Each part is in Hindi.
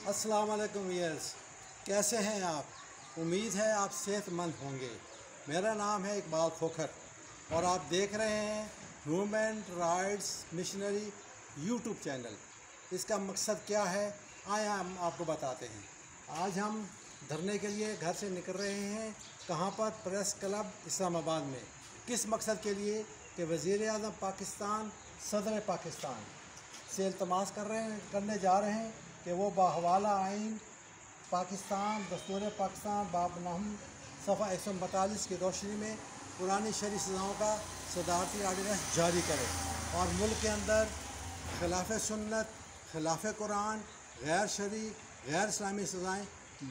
अस्सलाम वालेकुम व्यूअर्स, कैसे हैं आप? उम्मीद है आप सेहतमंद होंगे। मेरा नाम है इकबाल खोखर और आप देख रहे हैं human rights missionary YouTube channel. इसका मकसद क्या है आए हम आपको बताते हैं। आज हम धरने के लिए घर से निकल रहे हैं। कहाँ पर? प्रेस क्लब इस्लामाबाद में। किस मकसद के लिए? कि वज़ीर आज़म पाकिस्तान, सदर पाकिस्तान से इल्तमास करने जा रहे हैं कि वो बाहवाला आइन पाकिस्तान, दस्तूर पाकिस्तान बाब नहम सफ़ा 142 की रोशनी में पुरानी शरई सज़ाओं का सदारती आर्डिनेंस जारी करें और मुल्क के अंदर खिलाफ सुन्नत, खिलाफ कुरान, गैर शरई, गैर इस्लामी सज़ाएँ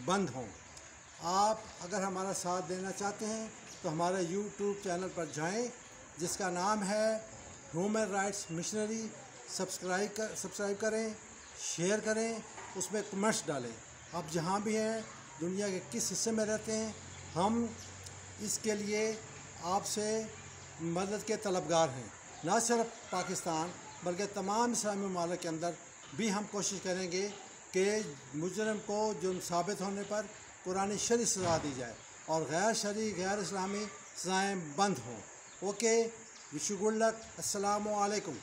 बंद हों। आप अगर हमारा साथ देना चाहते हैं तो हमारे यूट्यूब चैनल पर जाएं, जिसका नाम है ह्यूमन राइट्स मिशनरी। सब्सक्राइब करें, शेयर करें, उसमें कमेंट्स डालें। आप जहाँ भी हैं, दुनिया के किस हिस्से में रहते हैं, हम इसके लिए आपसे मदद के तलबगार हैं। न सिर्फ पाकिस्तान बल्कि तमाम इस्लामी ममालिक के अंदर भी हम कोशिश करेंगे कि मुजरिम को जुर्म साबित होने पर कुरानी शरई सज़ा दी जाए और गैर शरई, गैर इस्लामी सज़ाएँ बंद हों। Okay, wish you good luck. अस्सलामु अलैकुम।